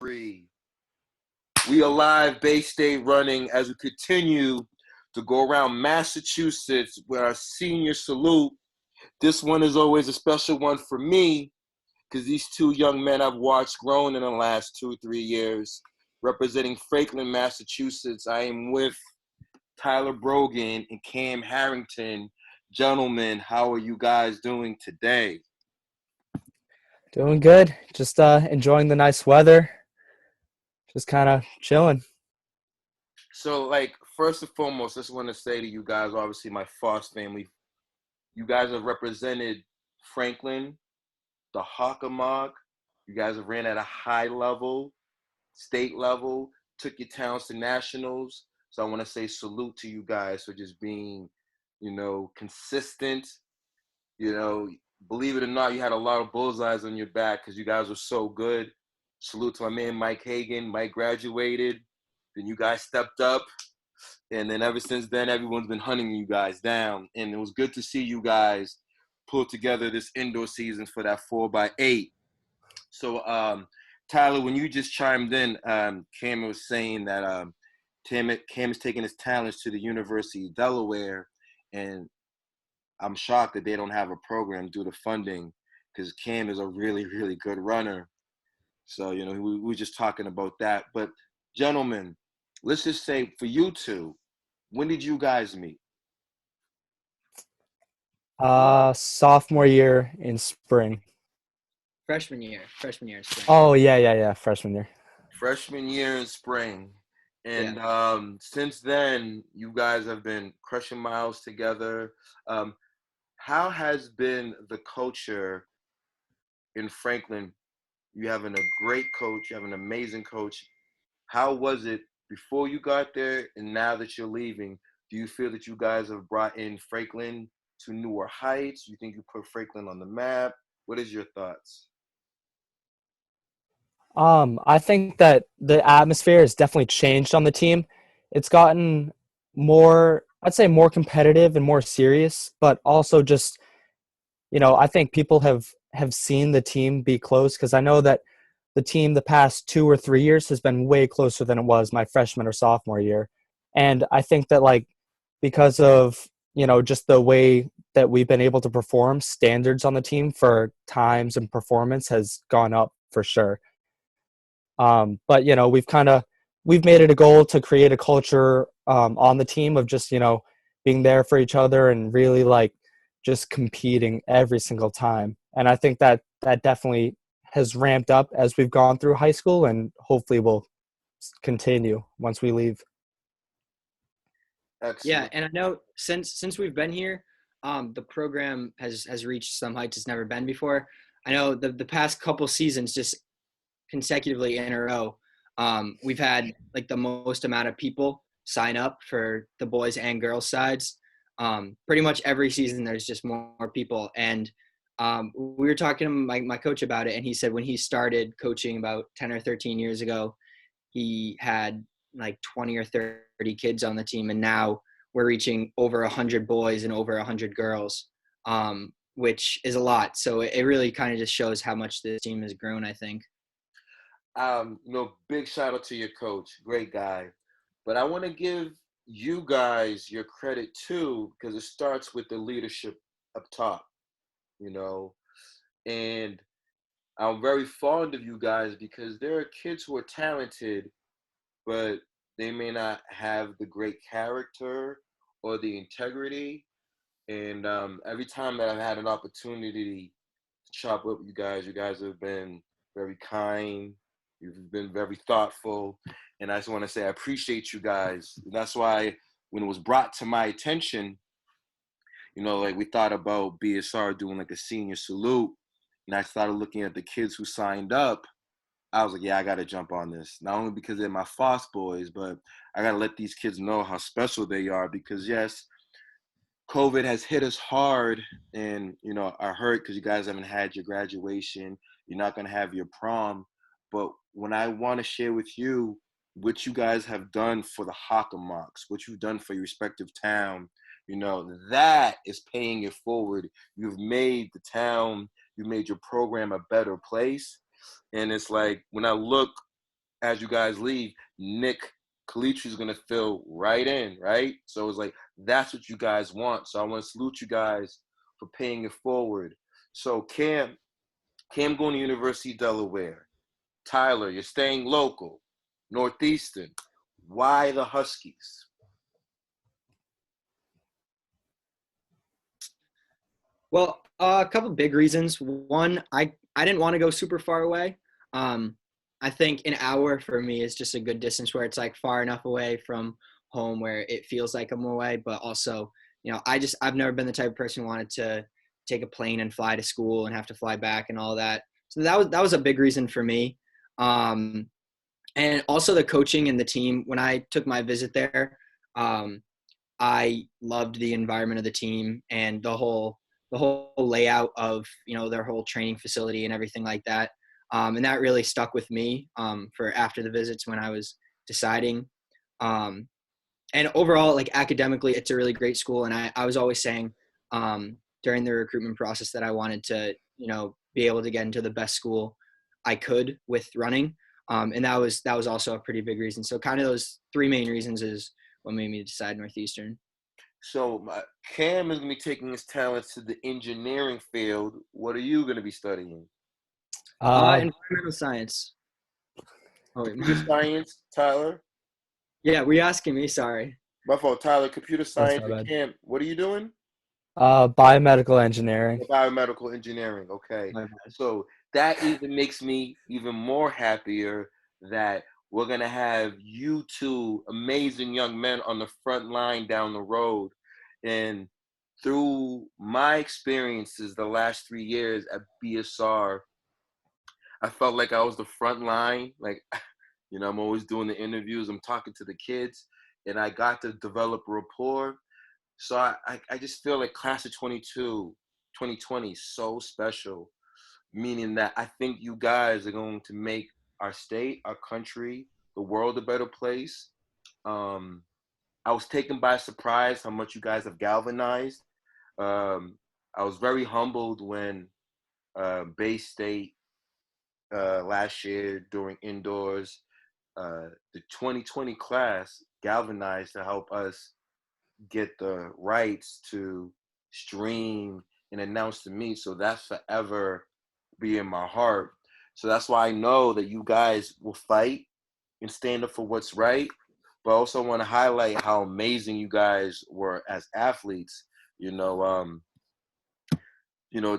3. We are live, Bay State running as we continue to go around Massachusetts with our senior salute. This one is always a special one for me because these two young men I've watched grown in the last 2-3 years. Representing Franklin, Massachusetts, I am with Tyler Brogan and Cam Harrington. Gentlemen, how are you guys doing today? Doing good. Just enjoying the nice weather. Just kind of chilling. So, first and foremost, I just want to say to you guys, obviously my Foss family, you guys have represented Franklin, the Hocks. You guys have ran at a high level, state level, took your towns to nationals. So I want to say salute to you guys for just being, consistent. Believe it or not, you had a lot of bullseyes on your back because you guys were so good. Salute to my man Mike Hagan. Mike graduated. Then you guys stepped up. And then ever since then, everyone's been hunting you guys down. And it was good to see you guys pull together this indoor season for that 4x8. So, Tyler, when you just chimed in, Cam was saying that Cam is taking his talents to the University of Delaware. And I'm shocked that they don't have a program due to funding because Cam is a really, really good runner. So, we were just talking about that. But, gentlemen, let's just say for you two, when did you guys meet? Sophomore year in spring. Freshman year in spring. Oh, yeah. Freshman year. Freshman year in spring. And since then, you guys have been crushing miles together. How has been the culture in Franklin? You having a great coach, you have an amazing coach. How was it before you got there and now that you're leaving? Do you feel that you guys have brought in Franklin to newer heights? You think you put Franklin on the map? What is your thoughts? I think that the atmosphere has definitely changed on the team. It's gotten more, I'd say more competitive and more serious, but also just, I think people have seen the team be close because I know that the team the past 2 or 3 years has been way closer than it was my freshman or sophomore year. And I think that because of, just the way that we've been able to perform, standards on the team for times and performance has gone up for sure. But we've made it a goal to create a culture on the team of just, being there for each other and really just competing every single time. And I think that definitely has ramped up as we've gone through high school and hopefully will continue once we leave. Excellent. Yeah, and I know since we've been here, the program has reached some heights it's never been before. I know the past couple seasons, just consecutively in a row, we've had the most amount of people sign up for the boys and girls sides. Pretty much every season there's just more people. And we were talking to my coach about it, and he said when he started coaching about 10 or 13 years ago, he had 20 or 30 kids on the team, and now we're reaching over 100 boys and over 100 girls, which is a lot. So it really kind of just shows how much this team has grown, I think. Big shout out to your coach, great guy. But I want to give you guys your credit too, because it starts with the leadership up top, and I'm very fond of you guys because there are kids who are talented, but they may not have the great character or the integrity. And every time that I've had an opportunity to chop up with you guys have been very kind. You've been very thoughtful. And I just want to say I appreciate you guys. That's why when it was brought to my attention, we thought about BSR doing a senior salute. And I started looking at the kids who signed up. I was like, yeah, I got to jump on this. Not only because they're my Foss boys, but I got to let these kids know how special they are because, yes, COVID has hit us hard and, I hurt because you guys haven't had your graduation. You're not going to have your prom. But when I want to share with you what you guys have done for the Hocks, what you've done for your respective town, that is paying it forward. You've made the town, you made your program a better place. And it's when I look as you guys leave, Nick Calitri is going to fill right in, right? So it's like, that's what you guys want. So I want to salute you guys for paying it forward. So Cam going to University of Delaware. Tyler, you're staying local. Northeastern. Why the Huskies? Well, a couple big reasons. One, I didn't want to go super far away. I think an hour for me is just a good distance where it's like far enough away from home where it feels like I'm away, but also, I've never been the type of person who wanted to take a plane and fly to school and have to fly back and all that. So that was a big reason for me. And also the coaching and the team. When I took my visit there, I loved the environment of the team and the whole layout of, their whole training facility and everything like that. And that really stuck with me for after the visits when I was deciding. And overall, like academically, it's a really great school. And I was always saying during the recruitment process that I wanted to, be able to get into the best school I could with running. And that was also a pretty big reason. So kind of those three main reasons is what made me decide Northeastern. So Cam is going to be taking his talents to the engineering field. What are you going to be studying? Environmental science. Computer science, Tyler? Yeah, were you asking me? Sorry. My fault, Tyler. Computer science. my bad. Cam, what are you doing? Biomedical engineering. Biomedical engineering. Okay. So that even makes me even more happier that we're going to have you two amazing young men on the front line down the road. And through my experiences the last 3 years at BSR, I felt like I was the front line. Like, I'm always doing the interviews. I'm talking to the kids. And I got to develop rapport. So I just feel like class of 2020 is so special, meaning that I think you guys are going to make our state, our country, the world a better place. I was taken by surprise how much you guys have galvanized. I was very humbled when Bay State last year during indoors, the 2020 class galvanized to help us get the rights to stream and announce the meet. So that's forever be in my heart. So that's why I know that you guys will fight and stand up for what's right. But I also want to highlight how amazing you guys were as athletes.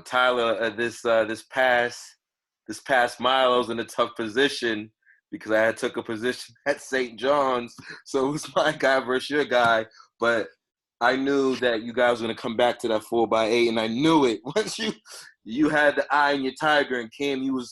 Tyler, this past mile, I was in a tough position because I had took a position at St. John's. So it was my guy versus your guy. But I knew that you guys were going to come back to that 4x8, and I knew it. Once you had the eye in your tiger, and Cam, you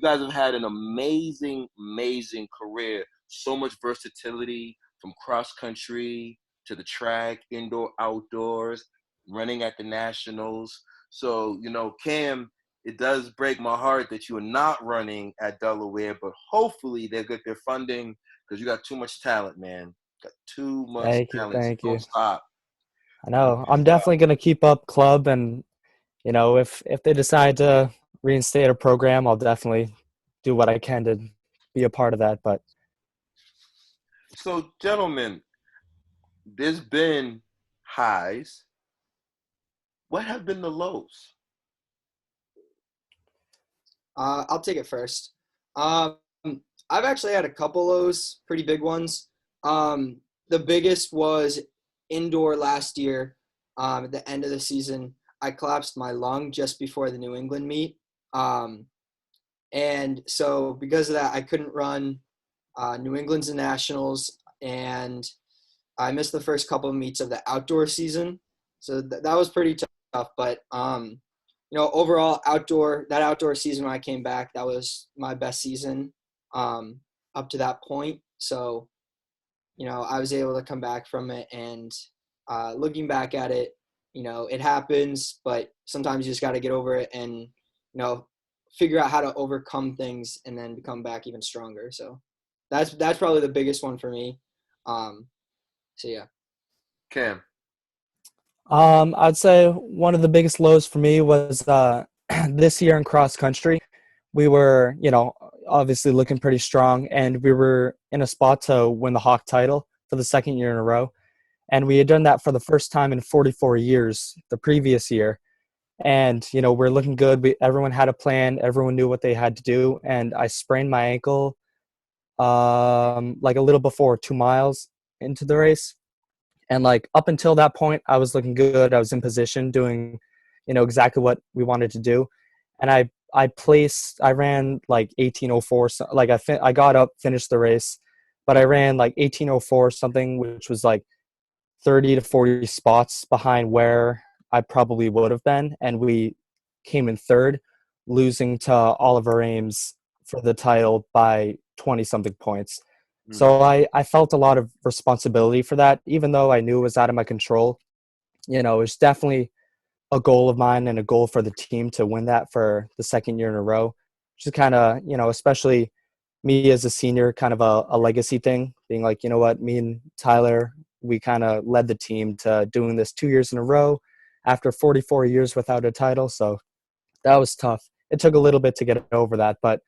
guys have had an amazing, amazing career. So much versatility from cross country to the track, indoor, outdoors, running at the nationals. So, Cam, it does break my heart that you are not running at Delaware, but hopefully they'll get their funding because you got too much talent, man. Got too much talent. Thank you. Don't stop. I know. I'm definitely going to keep up club, and if they decide to reinstate a program, I'll definitely do what I can to be a part of that. But so, gentlemen, there's been highs. What have been the lows? I'll take it first. I've actually had a couple lows, pretty big ones. The biggest was indoor last year. At the end of the season, I collapsed my lung just before the New England meet. And so because of that, I couldn't run New England's the Nationals, and I missed the first couple of meets of the outdoor season. So that was pretty tough. But, overall that outdoor season when I came back, that was my best season up to that point. So, I was able to come back from it, and looking back at it, it happens, but sometimes you just got to get over it and, figure out how to overcome things and then become back even stronger. So that's probably the biggest one for me. So yeah. Cam. I'd say one of the biggest lows for me was this year in cross country. We were, obviously looking pretty strong, and we were in a spot to win the Hawk title for the second year in a row. And we had done that for the first time in 44 years the previous year. And, we're looking good. Everyone had a plan. Everyone knew what they had to do. And I sprained my ankle like a little before 2 miles into the race. And like up until that point, I was looking good. I was in position doing, exactly what we wanted to do. And I ran like 18:04. So like I got up, finished the race, but I ran like 18:04 something, which was like 30 to 40 spots behind where I probably would have been. And we came in third, losing to Oliver Ames for the title by 20 something points. So I felt a lot of responsibility for that, even though I knew it was out of my control. It was definitely a goal of mine and a goal for the team to win that for the second year in a row. Just kind of, especially me as a senior, kind of a legacy thing, being like, you know what, me and Tyler, we kind of led the team to doing this 2 years in a row after 44 years without a title. So that was tough. It took a little bit to get over that, but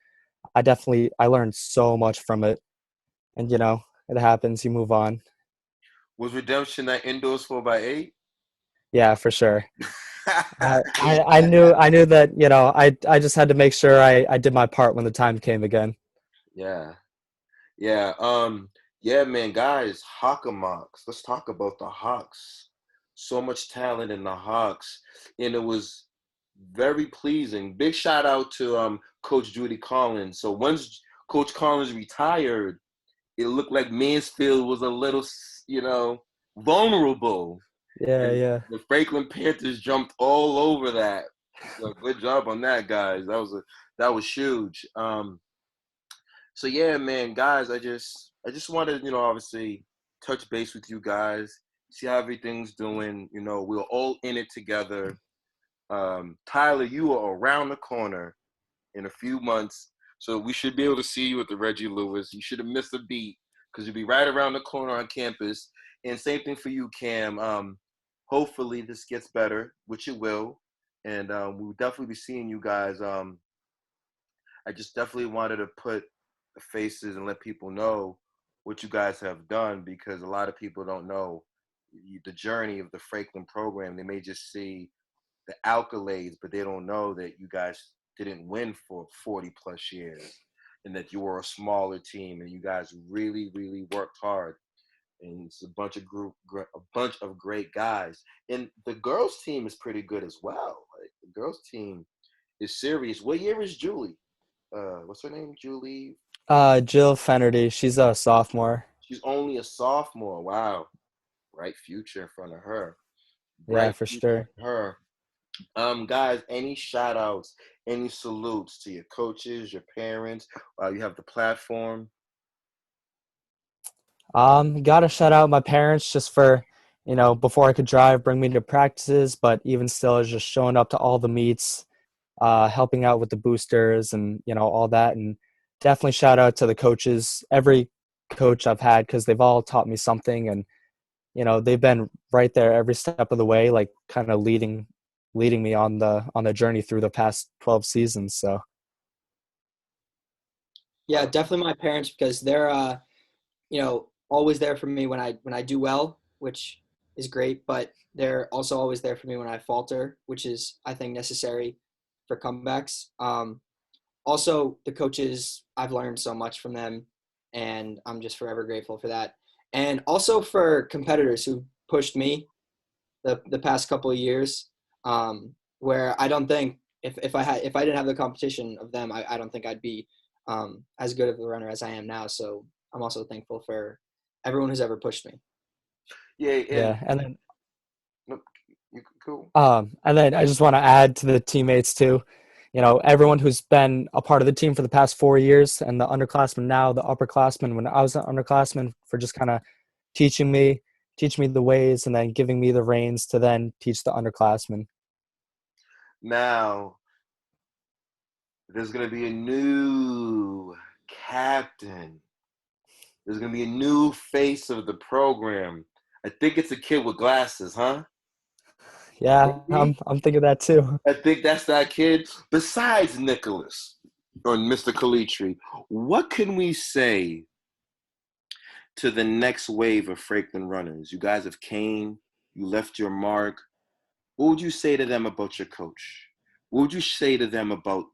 I learned so much from it. And, it happens. You move on. Was redemption that indoors 4x8? Yeah, for sure. I knew that, I just had to make sure I did my part when the time came again. Yeah. Yeah. Yeah, man, guys, Hocks. Let's talk about the Hocks. So much talent in the Hocks. And it was very pleasing. Big shout out to Coach Judy Collins. So once Coach Collins retired, it looked like Mansfield was a little, vulnerable. Yeah, And yeah. the Franklin Panthers jumped all over that. So good job on that, guys. That was huge. So yeah, man, guys, I just wanted, obviously touch base with you guys, see how everything's doing. We're all in it together. Tyler, you are around the corner in a few months, so we should be able to see you at the Reggie Lewis. You should have missed a beat because you'll be right around the corner on campus. And same thing for you, Cam. Hopefully this gets better, which it will, and we'll definitely be seeing you guys. I just definitely wanted to put the faces and let people know what you guys have done, because a lot of people don't know the journey of the Franklin program. They may just see the accolades, but they don't know that you guys didn't win for 40 plus years, and that you were a smaller team, and you guys really, really worked hard. And it's a bunch of great guys. And the girls team is pretty good as well. Like, the girls team is serious. What year is Julie? What's her name? Julie? Jill Fennerty. She's a sophomore. She's only a sophomore. Wow. Bright future in front of her. Yeah, Bright for future sure. in her. Guys, any shout outs, any salutes to your coaches, your parents, while you have the platform? Gotta shout out my parents just for, before I could drive, bring me to practices, but even still, just showing up to all the meets, helping out with the boosters and, all that. And definitely shout out to the coaches, every coach I've had, because they've all taught me something. And, they've been right there every step of the way, like kind of leading me on the journey through the past 12 seasons. So. Yeah, definitely my parents, because they're always there for me when I do well, which is great, but they're also always there for me when I falter, which is, I think, necessary for comebacks. Also, the coaches, I've learned so much from them, and I'm just forever grateful for that. And also for competitors who pushed me the past couple of years, where I don't think if I didn't have the competition of them, I don't think I'd be as good of a runner as I am now. So I'm also thankful for everyone who's ever pushed me. Yeah, And then cool. and then I just want to add to the teammates too. Everyone who's been a part of the team for the past 4 years, and the underclassmen now, the upperclassmen when I was an underclassman, for just kind of teaching me the ways, and then giving me the reins to then teach the underclassmen. Now, there's going to be a new captain. There's going to be a new face of the program. I think it's a kid with glasses, huh? Yeah, Maybe? I'm thinking that too. I think that's that kid. Besides Nicholas, or Mr. Kalitri, what can we say to the next wave of Franklin runners? You guys have came, you left your mark. What would you say to them about your coach? What would you say to them about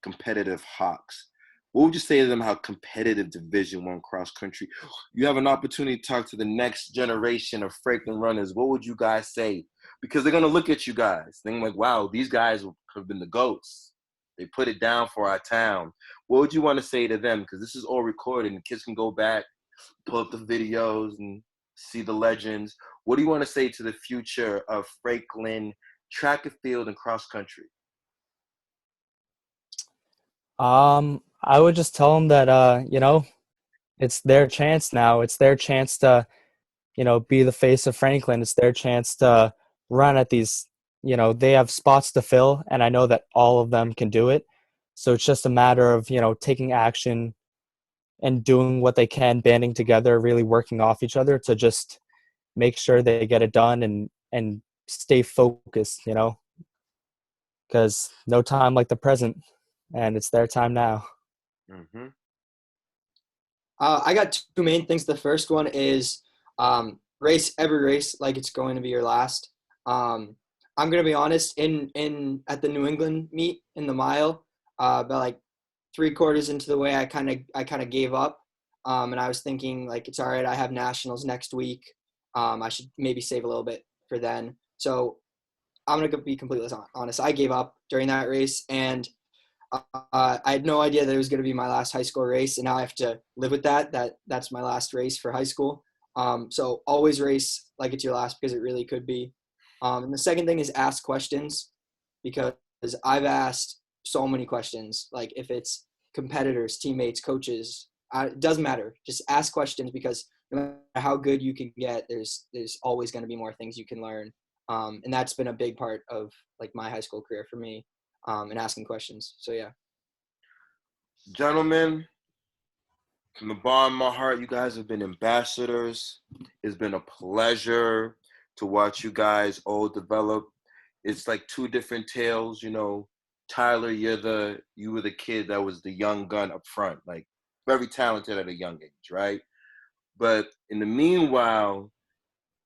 competitive Hocks? What would you say to them how competitive Division I cross country? You have an opportunity to talk to the next generation of Franklin runners. What would you guys say? Because they're gonna look at you guys, thinking like, "Wow, these guys have been the goats. They put it down for our town." What would you want to say to them? Because this is all recorded, and kids can go back, pull up the videos, and see the legends. What do you want to say to the future of Franklin track and field and cross country? I would just tell them that it's their chance now. It's their chance to be the face of Franklin. It's their chance to run at these. They have spots to fill, and I know that all of them can do it. So it's just a matter of taking action and doing what they can, banding together, really working off each other to just make sure they get it done and stay focused, because no time like the present, and it's their time now. Mm-hmm. I got two main things. The first one is race every race like it's going to be your last. I'm gonna be honest. In at the New England meet in the mile, about like 3/4 into the way, I kind of gave up, and I was thinking like it's all right. I have nationals next week. I should maybe save a little bit for then. So I'm gonna be completely honest. I gave up during that race, and I had no idea that it was going to be my last high school race, and now I have to live with that's my last race for high school. So always race like it's your last, because it really could be. And the second thing is ask questions, because I've asked so many questions. Like if it's competitors, teammates, coaches, it doesn't matter. Just ask questions, because no matter how good you can get, there's always going to be more things you can learn. And that's been a big part of like my high school career for me. And asking questions. So yeah. Gentlemen, from the bottom of my heart, you guys have been ambassadors. It's been a pleasure to watch you guys all develop. It's like two different tales, Tyler, you were the kid that was the young gun up front, like very talented at a young age, right? But in the meanwhile,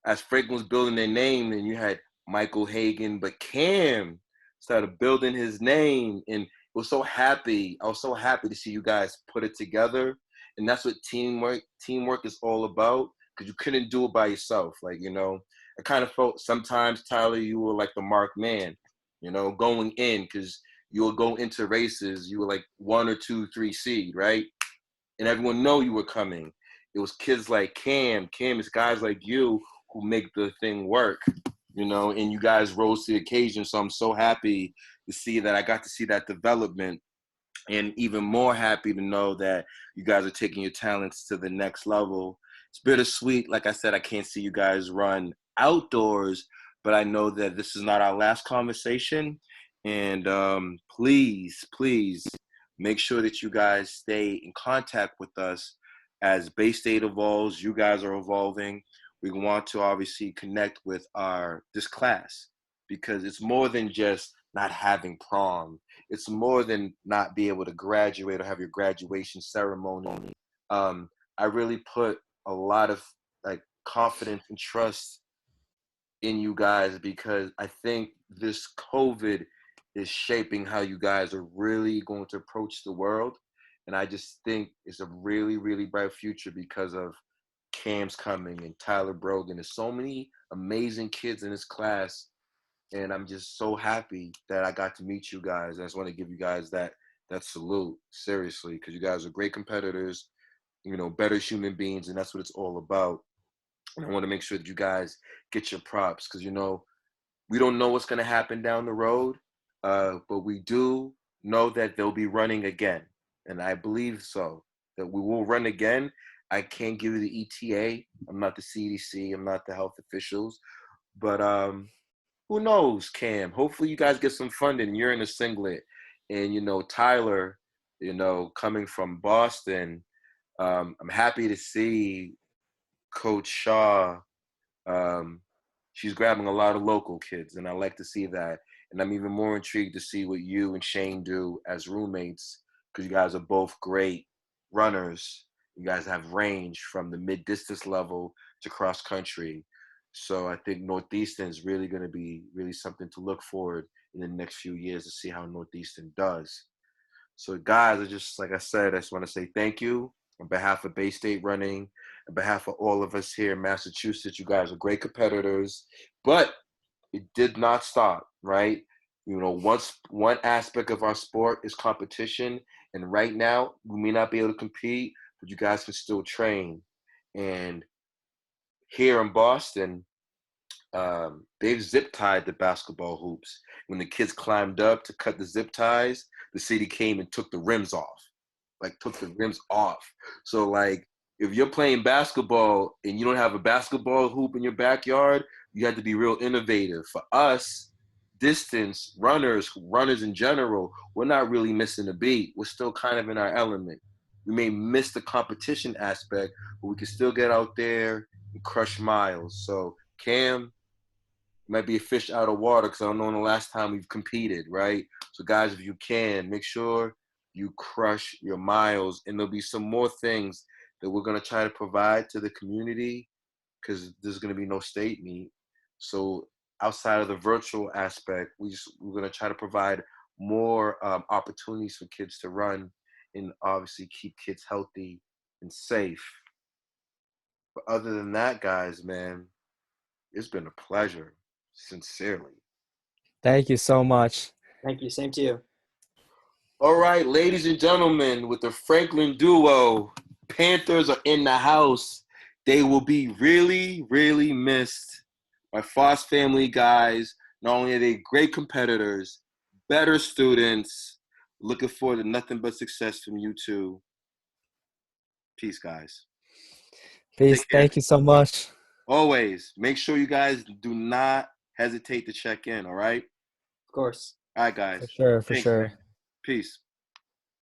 as Franklin was building their name, and you had Michael Hagan, but Cam started building his name, and I was so happy to see you guys put it together. And that's what teamwork is all about, because you couldn't do it by yourself. Like, I kind of felt sometimes, Tyler, you were like the marked man, going in, because you would go into races, you were like 1 or 2, 3 seed, right? And everyone know you were coming. It was kids like Cam. It's guys like you who make the thing work, and you guys rose to the occasion. So I'm so happy to see that I got to see that development, and even more happy to know that you guys are taking your talents to the next level. It's bittersweet. Like I said, I can't see you guys run outdoors, but I know that this is not our last conversation. And please make sure that you guys stay in contact with us as Bay State evolves. You guys are evolving. We want to obviously connect with this class, because it's more than just not having prom. It's more than not be able to graduate or have your graduation ceremony. I really put a lot of like confidence and trust in you guys, because I think this COVID is shaping how you guys are really going to approach the world. And I just think it's a really, really bright future because of Cam's coming and Tyler Brogan. There's so many amazing kids in this class, and I'm just so happy that I got to meet you guys. I just want to give you guys that salute, seriously, because you guys are great competitors, better human beings, and that's what it's all about. And I want to make sure that you guys get your props, because we don't know what's going to happen down the road, but we do know that they'll be running again, and I believe so, that we will run again. I can't give you the ETA. I'm not the CDC. I'm not the health officials, but who knows, Cam? Hopefully you guys get some funding. You're in a singlet, and Tyler, coming from Boston. I'm happy to see Coach Shaw. She's grabbing a lot of local kids, and I like to see that. And I'm even more intrigued to see what you and Shane do as roommates, because you guys are both great runners. You guys have range from the mid-distance level to cross country. So I think Northeastern is really going to be really something to look forward in the next few years to see how Northeastern does. So guys, I just, like I said, I just want to say thank you on behalf of Bay State Running, on behalf of all of us here in Massachusetts. You guys are great competitors, but it did not stop, right? You know, one aspect of our sport is competition, and right now we may not be able to compete, but you guys can still train. And here in Boston, they've zip tied the basketball hoops. When the kids climbed up to cut the zip ties, the city came and took the rims off, like took the rims off. So like, if you're playing basketball and you don't have a basketball hoop in your backyard, you have to be real innovative. For us, distance runners, runners in general, we're not really missing a beat. We're still kind of in our element. We may miss the competition aspect, but we can still get out there and crush miles. So Cam, might be a fish out of water because I don't know when the last time we've competed, right? So guys, if you can, make sure you crush your miles, and there'll be some more things that we're going to try to provide to the community because there's going to be no state meet. So outside of the virtual aspect, we're going to try to provide more opportunities for kids to run and obviously keep kids healthy and safe. But other than that, guys, man, it's been a pleasure. Sincerely. Thank you so much. Thank you. Same to you. All right, ladies and gentlemen, with the Franklin duo, Panthers are in the house. They will be really, really missed. My Foss family guys, not only are they great competitors, better students, looking forward to nothing but success from you two. Peace, guys. Peace. Thank you so much. Always, make sure you guys do not hesitate to check in, all right? Of course. All right, guys. For sure, for Thanks, sure. man. Peace.